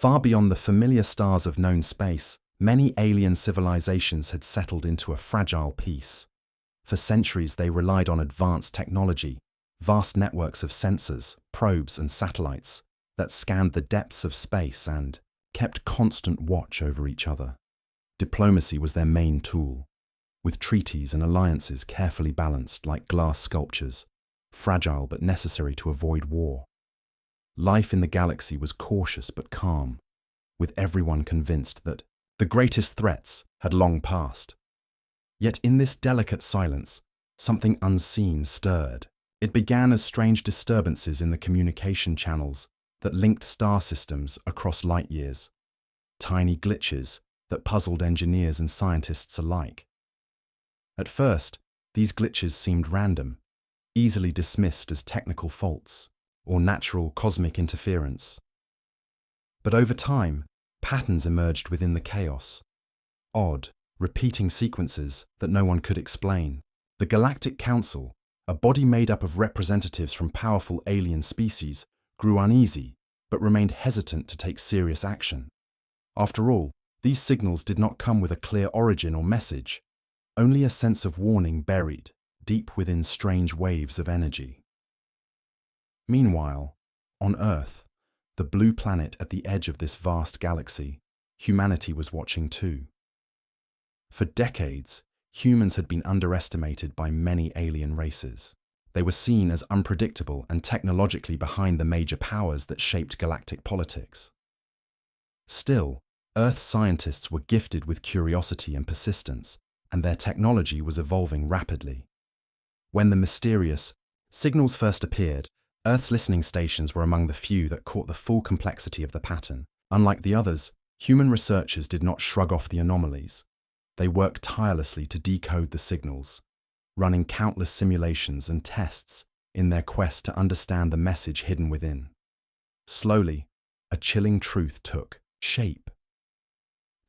Far beyond the familiar stars of known space, many alien civilizations had settled into a fragile peace. For centuries they relied on advanced technology, vast networks of sensors, probes and satellites that scanned the depths of space and kept constant watch over each other. Diplomacy was their main tool, with treaties and alliances carefully balanced like glass sculptures, fragile but necessary to avoid war. Life in the galaxy was cautious but calm, with everyone convinced that the greatest threats had long passed. Yet in this delicate silence, something unseen stirred. It began as strange disturbances in the communication channels that linked star systems across light years, tiny glitches that puzzled engineers and scientists alike. At first, these glitches seemed random, easily dismissed as technical faults or natural cosmic interference. But over time, patterns emerged within the chaos. Odd, repeating sequences that no one could explain. The Galactic Council, a body made up of representatives from powerful alien species, grew uneasy but remained hesitant to take serious action. After all, these signals did not come with a clear origin or message, only a sense of warning buried deep within strange waves of energy. Meanwhile, on Earth, the blue planet at the edge of this vast galaxy, humanity was watching too. For decades, humans had been underestimated by many alien races. They were seen as unpredictable and technologically behind the major powers that shaped galactic politics. Still, Earth scientists were gifted with curiosity and persistence, and their technology was evolving rapidly. When the mysterious signals first appeared, Earth's listening stations were among the few that caught the full complexity of the pattern. Unlike the others, human researchers did not shrug off the anomalies. They worked tirelessly to decode the signals, running countless simulations and tests in their quest to understand the message hidden within. Slowly, a chilling truth took shape.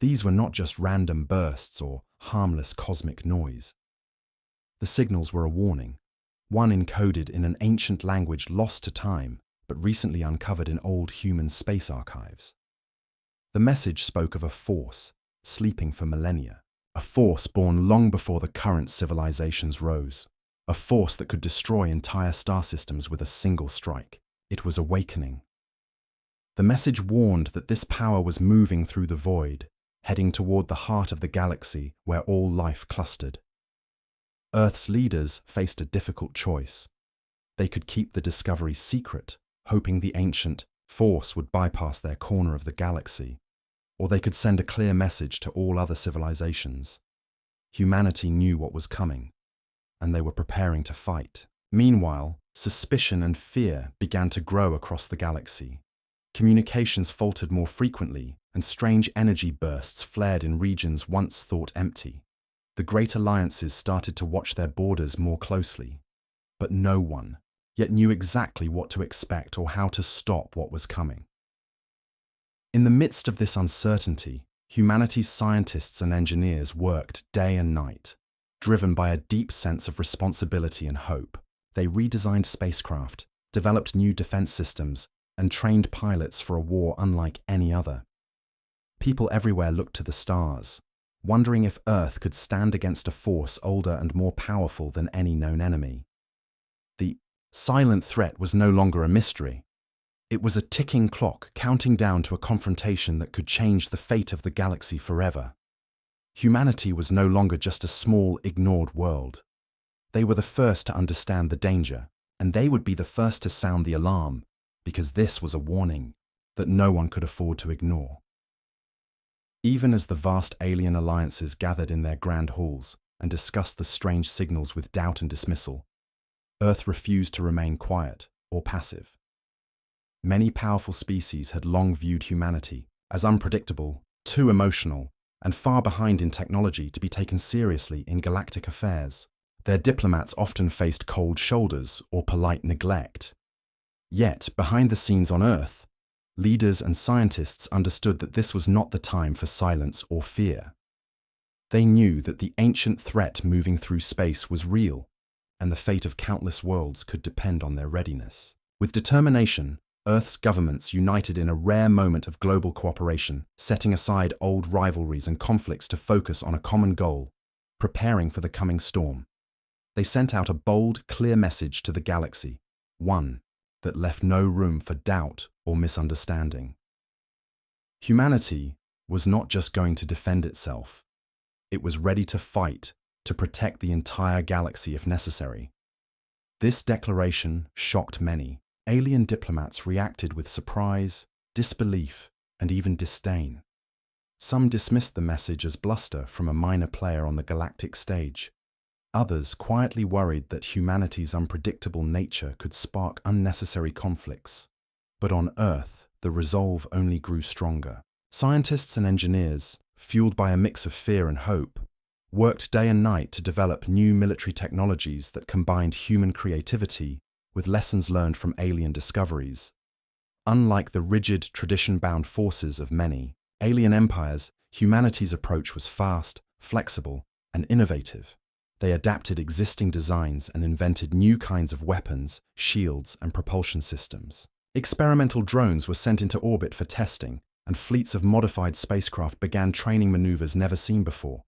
These were not just random bursts or harmless cosmic noise. The signals were a warning, one encoded in an ancient language lost to time, but recently uncovered in old human space archives. The message spoke of a force, sleeping for millennia, a force born long before the current civilizations rose, a force that could destroy entire star systems with a single strike. It was awakening. The message warned that this power was moving through the void, heading toward the heart of the galaxy where all life clustered. Earth's leaders faced a difficult choice. They could keep the discovery secret, hoping the ancient force would bypass their corner of the galaxy, or they could send a clear message to all other civilizations. Humanity knew what was coming, and they were preparing to fight. Meanwhile, suspicion and fear began to grow across the galaxy. Communications faltered more frequently, and strange energy bursts flared in regions once thought empty. The great alliances started to watch their borders more closely, but no one yet knew exactly what to expect or how to stop what was coming. In the midst of this uncertainty, humanity's scientists and engineers worked day and night, driven by a deep sense of responsibility and hope. They redesigned spacecraft, developed new defense systems, and trained pilots for a war unlike any other. People everywhere looked to the stars, wondering if Earth could stand against a force older and more powerful than any known enemy. The silent threat was no longer a mystery. It was a ticking clock counting down to a confrontation that could change the fate of the galaxy forever. Humanity was no longer just a small, ignored world. They were the first to understand the danger, and they would be the first to sound the alarm, because this was a warning that no one could afford to ignore. Even as the vast alien alliances gathered in their grand halls and discussed the strange signals with doubt and dismissal, Earth refused to remain quiet or passive. Many powerful species had long viewed humanity as unpredictable, too emotional, and far behind in technology to be taken seriously in galactic affairs. Their diplomats often faced cold shoulders or polite neglect. Yet, behind the scenes on Earth, leaders and scientists understood that this was not the time for silence or fear. They knew that the ancient threat moving through space was real, and the fate of countless worlds could depend on their readiness. With determination, Earth's governments united in a rare moment of global cooperation, setting aside old rivalries and conflicts to focus on a common goal, preparing for the coming storm. They sent out a bold, clear message to the galaxy, one that left no room for doubt or misunderstanding. Humanity was not just going to defend itself. It was ready to fight, to protect the entire galaxy if necessary. This declaration shocked many. Alien diplomats reacted with surprise, disbelief, and even disdain. Some dismissed the message as bluster from a minor player on the galactic stage. Others quietly worried that humanity's unpredictable nature could spark unnecessary conflicts. But on Earth, the resolve only grew stronger. Scientists and engineers, fueled by a mix of fear and hope, worked day and night to develop new military technologies that combined human creativity with lessons learned from alien discoveries. Unlike the rigid, tradition-bound forces of many alien empires, humanity's approach was fast, flexible, and innovative. They adapted existing designs and invented new kinds of weapons, shields, and propulsion systems. Experimental drones were sent into orbit for testing, and fleets of modified spacecraft began training maneuvers never seen before.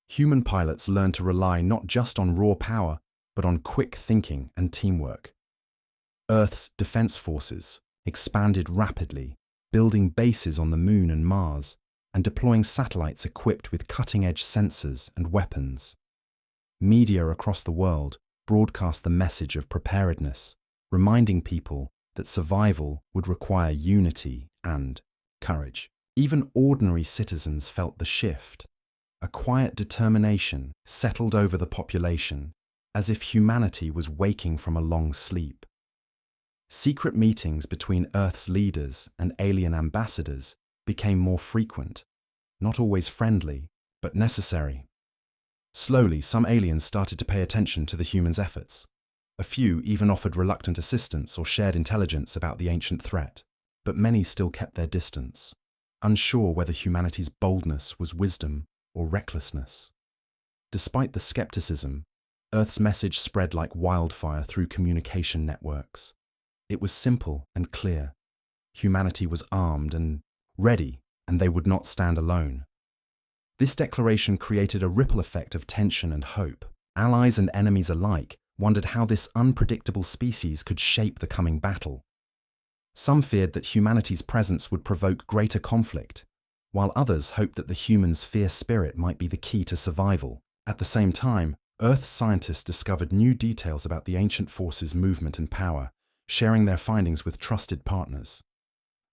Human pilots learned to rely not just on raw power, but on quick thinking and teamwork. Earth's defense forces expanded rapidly, building bases on the Moon and Mars, and deploying satellites equipped with cutting-edge sensors and weapons. Media across the world broadcast the message of preparedness, reminding people that survival would require unity and courage. Even ordinary citizens felt the shift. A quiet determination settled over the population, as if humanity was waking from a long sleep. Secret meetings between Earth's leaders and alien ambassadors became more frequent, not always friendly, but necessary. Slowly, some aliens started to pay attention to the humans' efforts. A few even offered reluctant assistance or shared intelligence about the ancient threat, but many still kept their distance, unsure whether humanity's boldness was wisdom or recklessness. Despite the skepticism, Earth's message spread like wildfire through communication networks. It was simple and clear. Humanity was armed and ready, and they would not stand alone. This declaration created a ripple effect of tension and hope. Allies and enemies alike wondered how this unpredictable species could shape the coming battle. Some feared that humanity's presence would provoke greater conflict, while others hoped that the humans' fierce spirit might be the key to survival. At the same time, Earth's scientists discovered new details about the ancient forces' movement and power, sharing their findings with trusted partners.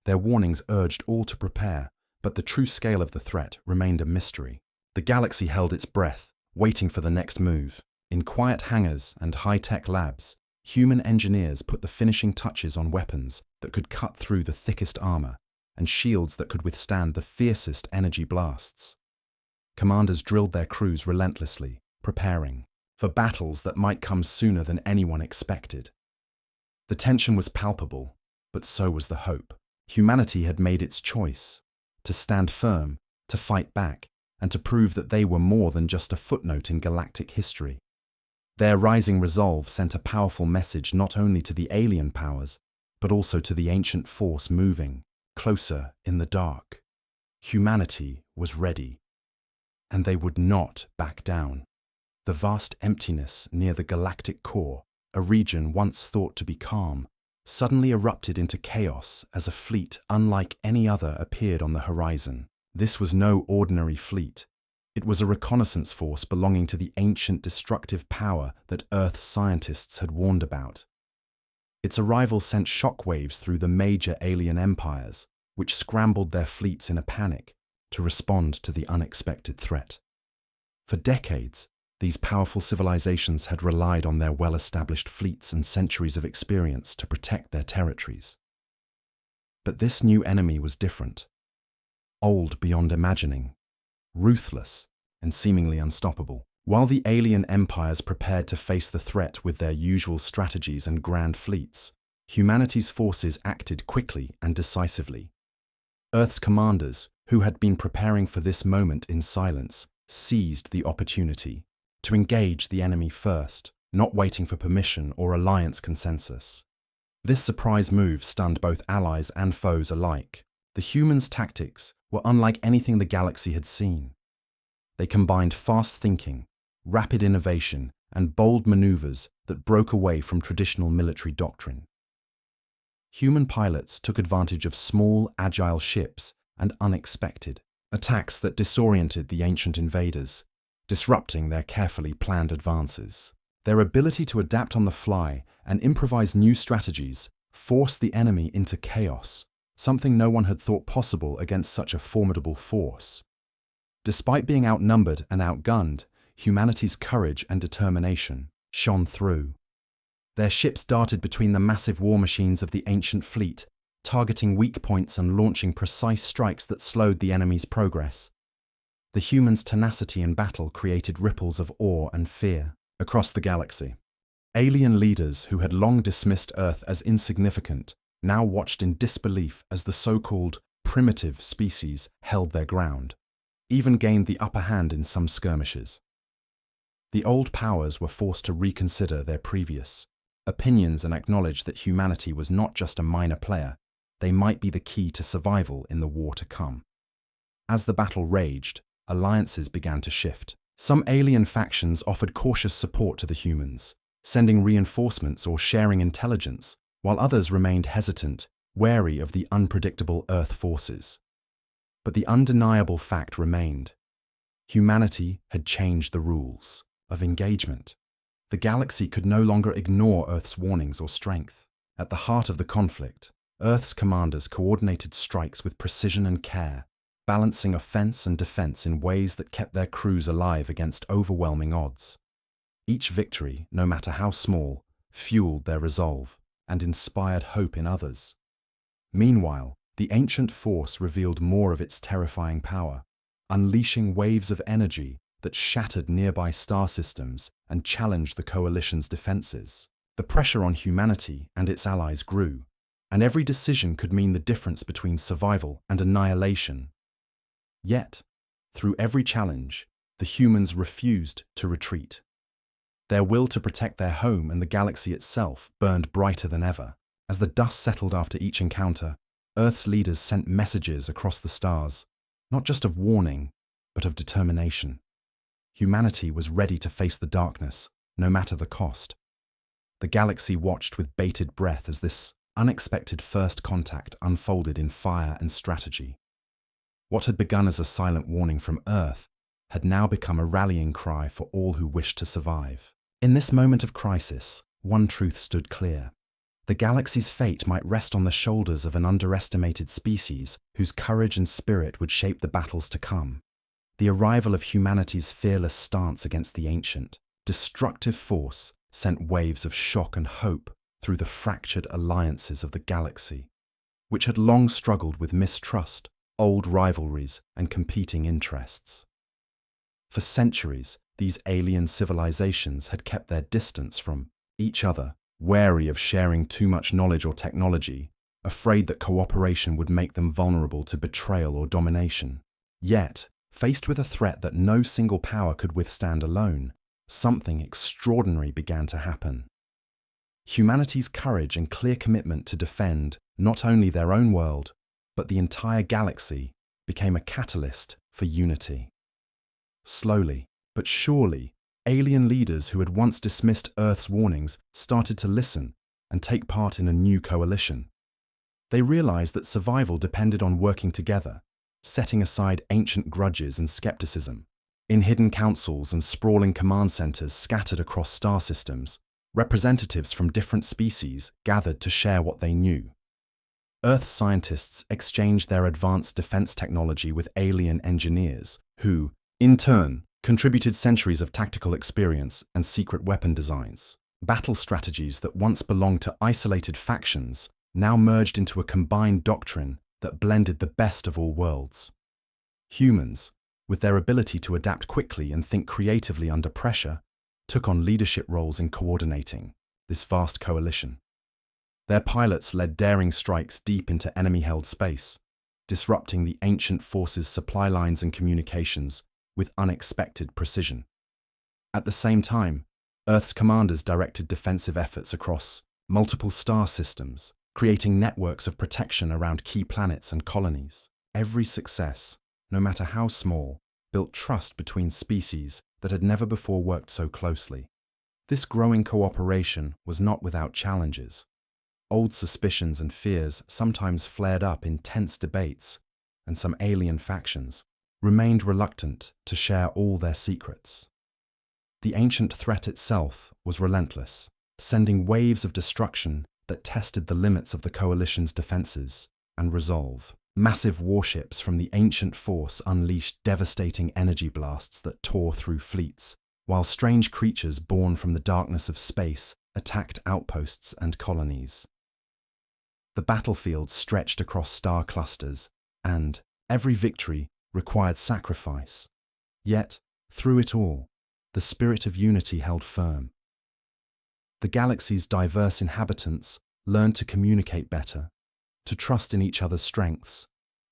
Their warnings urged all to prepare, but the true scale of the threat remained a mystery. The galaxy held its breath, waiting for the next move. In quiet hangars and high-tech labs, human engineers put the finishing touches on weapons that could cut through the thickest armor and shields that could withstand the fiercest energy blasts. Commanders drilled their crews relentlessly, preparing for battles that might come sooner than anyone expected. The tension was palpable, but so was the hope. Humanity had made its choice: to stand firm, to fight back, and to prove that they were more than just a footnote in galactic history. Their rising resolve sent a powerful message not only to the alien powers, but also to the ancient force moving closer in the dark. Humanity was ready, and they would not back down. The vast emptiness near the galactic core, a region once thought to be calm, suddenly erupted into chaos as a fleet unlike any other appeared on the horizon. This was no ordinary fleet. It was a reconnaissance force belonging to the ancient destructive power that Earth's scientists had warned about. Its arrival sent shockwaves through the major alien empires, which scrambled their fleets in a panic to respond to the unexpected threat. For decades, these powerful civilizations had relied on their well-established fleets and centuries of experience to protect their territories. But this new enemy was different. Old beyond imagining, ruthless, and seemingly unstoppable. While the alien empires prepared to face the threat with their usual strategies and grand fleets, humanity's forces acted quickly and decisively. Earth's commanders, who had been preparing for this moment in silence, seized the opportunity to engage the enemy first, not waiting for permission or alliance consensus. This surprise move stunned both allies and foes alike. The humans' tactics were unlike anything the galaxy had seen. They combined fast thinking, rapid innovation, and bold maneuvers that broke away from traditional military doctrine. Human pilots took advantage of small, agile ships and unexpected attacks that disoriented the ancient invaders, disrupting their carefully planned advances. Their ability to adapt on the fly and improvise new strategies forced the enemy into chaos, something no one had thought possible against such a formidable force. Despite being outnumbered and outgunned, humanity's courage and determination shone through. Their ships darted between the massive war machines of the ancient fleet, targeting weak points and launching precise strikes that slowed the enemy's progress. The humans' tenacity in battle created ripples of awe and fear across the galaxy. Alien leaders who had long dismissed Earth as insignificant now watched in disbelief as the so-called primitive species held their ground, even gained the upper hand in some skirmishes. The old powers were forced to reconsider their previous opinions and acknowledge that humanity was not just a minor player, they might be the key to survival in the war to come. As the battle raged, alliances began to shift. Some alien factions offered cautious support to the humans, sending reinforcements or sharing intelligence, while others remained hesitant, wary of the unpredictable Earth forces. But the undeniable fact remained. Humanity had changed the rules of engagement. The galaxy could no longer ignore Earth's warnings or strength. At the heart of the conflict, Earth's commanders coordinated strikes with precision and care, balancing offense and defense in ways that kept their crews alive against overwhelming odds. Each victory, no matter how small, fueled their resolve and inspired hope in others. Meanwhile, the ancient force revealed more of its terrifying power, unleashing waves of energy that shattered nearby star systems and challenged the coalition's defenses. The pressure on humanity and its allies grew, and every decision could mean the difference between survival and annihilation. Yet, through every challenge, the humans refused to retreat. Their will to protect their home and the galaxy itself burned brighter than ever. As the dust settled after each encounter, Earth's leaders sent messages across the stars, not just of warning, but of determination. Humanity was ready to face the darkness, no matter the cost. The galaxy watched with bated breath as this unexpected first contact unfolded in fire and strategy. What had begun as a silent warning from Earth had now become a rallying cry for all who wished to survive. In this moment of crisis, one truth stood clear. The galaxy's fate might rest on the shoulders of an underestimated species whose courage and spirit would shape the battles to come. The arrival of humanity's fearless stance against the ancient, destructive force sent waves of shock and hope through the fractured alliances of the galaxy, which had long struggled with mistrust, old rivalries, and competing interests. For centuries, these alien civilizations had kept their distance from each other, wary of sharing too much knowledge or technology, afraid that cooperation would make them vulnerable to betrayal or domination. Yet, faced with a threat that no single power could withstand alone, something extraordinary began to happen. Humanity's courage and clear commitment to defend not only their own world, but the entire galaxy became a catalyst for unity. Slowly, but surely, alien leaders who had once dismissed Earth's warnings started to listen and take part in a new coalition. They realized that survival depended on working together, setting aside ancient grudges and skepticism. In hidden councils and sprawling command centers scattered across star systems, representatives from different species gathered to share what they knew. Earth scientists exchanged their advanced defense technology with alien engineers who, in turn, contributed centuries of tactical experience and secret weapon designs. Battle strategies that once belonged to isolated factions now merged into a combined doctrine that blended the best of all worlds. Humans, with their ability to adapt quickly and think creatively under pressure, took on leadership roles in coordinating this vast coalition. Their pilots led daring strikes deep into enemy-held space, disrupting the ancient force's supply lines and communications with unexpected precision. At the same time, Earth's commanders directed defensive efforts across multiple star systems, creating networks of protection around key planets and colonies. Every success, no matter how small, built trust between species that had never before worked so closely. This growing cooperation was not without challenges. Old suspicions and fears sometimes flared up in tense debates, and some alien factions remained reluctant to share all their secrets. The ancient threat itself was relentless, sending waves of destruction that tested the limits of the coalition's defenses and resolve. Massive warships from the ancient force unleashed devastating energy blasts that tore through fleets, while strange creatures born from the darkness of space attacked outposts and colonies. The battlefield stretched across star clusters, and every victory required sacrifice. Yet, through it all, the spirit of unity held firm. The galaxy's diverse inhabitants learned to communicate better, to trust in each other's strengths,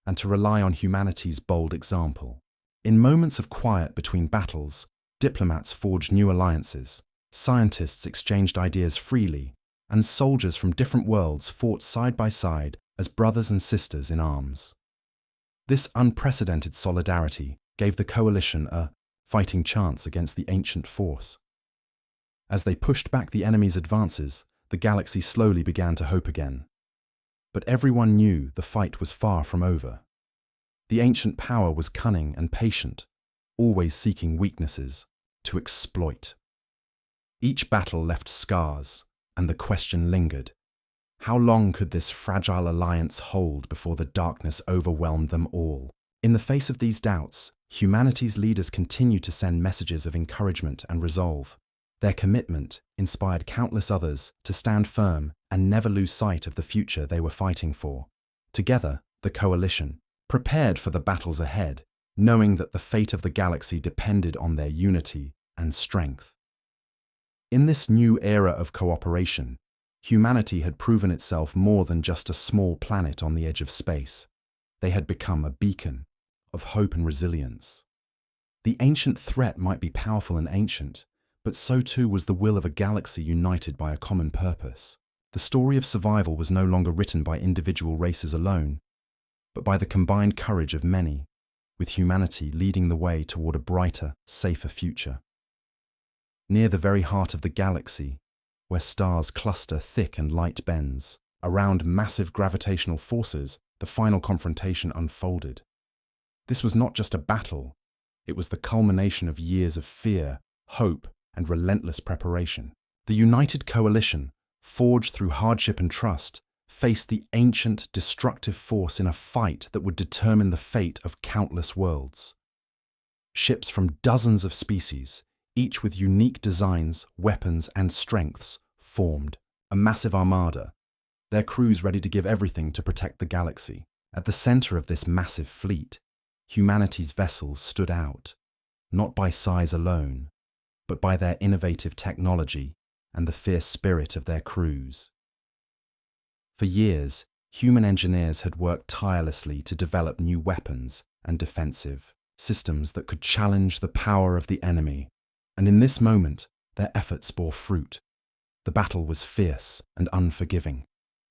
and to rely on humanity's bold example. In moments of quiet between battles, diplomats forged new alliances, scientists exchanged ideas freely, and soldiers from different worlds fought side by side as brothers and sisters in arms. This unprecedented solidarity gave the coalition a fighting chance against the ancient force. As they pushed back the enemy's advances, the galaxy slowly began to hope again. But everyone knew the fight was far from over. The ancient power was cunning and patient, always seeking weaknesses to exploit. Each battle left scars, and the question lingered. How long could this fragile alliance hold before the darkness overwhelmed them all? In the face of these doubts, humanity's leaders continued to send messages of encouragement and resolve. Their commitment inspired countless others to stand firm and never lose sight of the future they were fighting for. Together, the coalition prepared for the battles ahead, knowing that the fate of the galaxy depended on their unity and strength. In this new era of cooperation, humanity had proven itself more than just a small planet on the edge of space. They had become a beacon of hope and resilience. The ancient threat might be powerful and ancient, but so too was the will of a galaxy united by a common purpose. The story of survival was no longer written by individual races alone, but by the combined courage of many, with humanity leading the way toward a brighter, safer future. Near the very heart of the galaxy, where stars cluster thick and light bends, around massive gravitational forces, the final confrontation unfolded. This was not just a battle, it was the culmination of years of fear, hope, and relentless preparation. The united coalition, forged through hardship and trust, faced the ancient, destructive force in a fight that would determine the fate of countless worlds. Ships from dozens of species, each with unique designs, weapons, and strengths, formed a massive armada, their crews ready to give everything to protect the galaxy. At the center of this massive fleet, humanity's vessels stood out, not by size alone, but by their innovative technology and the fierce spirit of their crews. For years, human engineers had worked tirelessly to develop new weapons and defensive systems that could challenge the power of the enemy. And in this moment, their efforts bore fruit. The battle was fierce and unforgiving.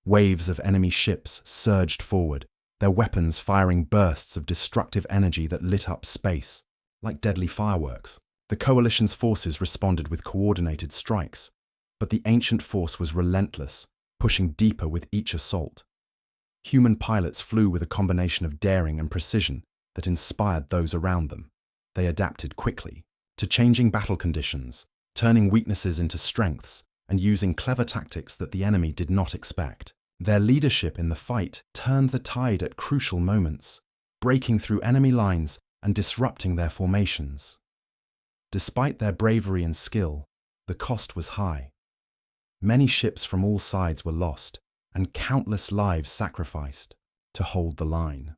Waves of enemy ships surged forward, their weapons firing bursts of destructive energy that lit up space, like deadly fireworks. The coalition's forces responded with coordinated strikes, but the ancient force was relentless, pushing deeper with each assault. Human pilots flew with a combination of daring and precision that inspired those around them. They adapted quickly to changing battle conditions, turning weaknesses into strengths and using clever tactics that the enemy did not expect. Their leadership in the fight turned the tide at crucial moments, breaking through enemy lines and disrupting their formations. Despite their bravery and skill, the cost was high. Many ships from all sides were lost, and countless lives sacrificed to hold the line.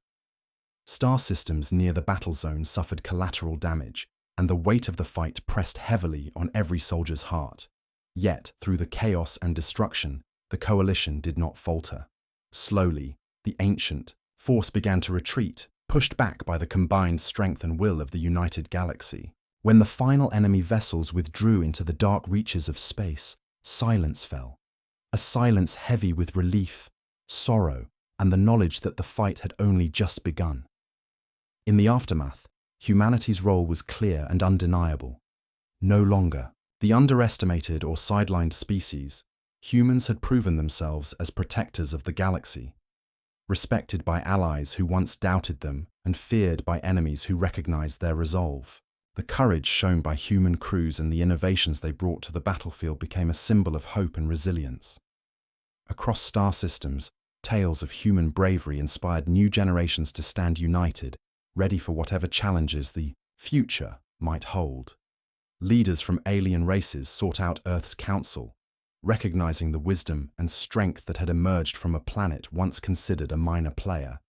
Star systems near the battle zone suffered collateral damage, and the weight of the fight pressed heavily on every soldier's heart. Yet, through the chaos and destruction, the coalition did not falter. Slowly, the ancient force began to retreat, pushed back by the combined strength and will of the united galaxy. When the final enemy vessels withdrew into the dark reaches of space, silence fell. a silence heavy with relief, sorrow, and the knowledge that the fight had only just begun. In the aftermath, humanity's role was clear and undeniable. No longer the underestimated or sidelined species, humans had proven themselves as protectors of the galaxy, respected by allies who once doubted them and feared by enemies who recognized their resolve. The courage shown by human crews and the innovations they brought to the battlefield became a symbol of hope and resilience. Across star systems, tales of human bravery inspired new generations to stand united, ready for whatever challenges the future might hold. Leaders from alien races sought out Earth's council, recognizing the wisdom and strength that had emerged from a planet once considered a minor player.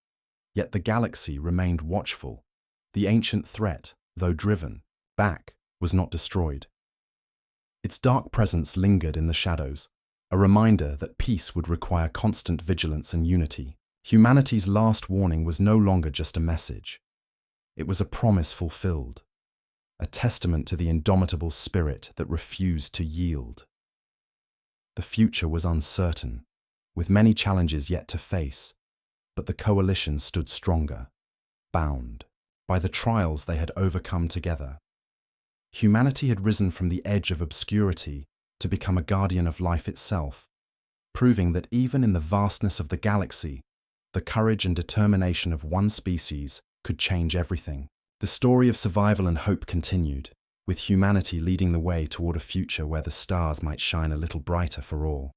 Yet the galaxy remained watchful. The ancient threat, though driven back, was not destroyed. Its dark presence lingered in the shadows, a reminder that peace would require constant vigilance and unity. Humanity's last warning was no longer just a message. It was a promise fulfilled, a testament to the indomitable spirit that refused to yield. The future was uncertain, with many challenges yet to face, but the coalition stood stronger, bound by the trials they had overcome together. Humanity had risen from the edge of obscurity to become a guardian of life itself, proving that even in the vastness of the galaxy, the courage and determination of one species could change everything. The story of survival and hope continued, with humanity leading the way toward a future where the stars might shine a little brighter for all.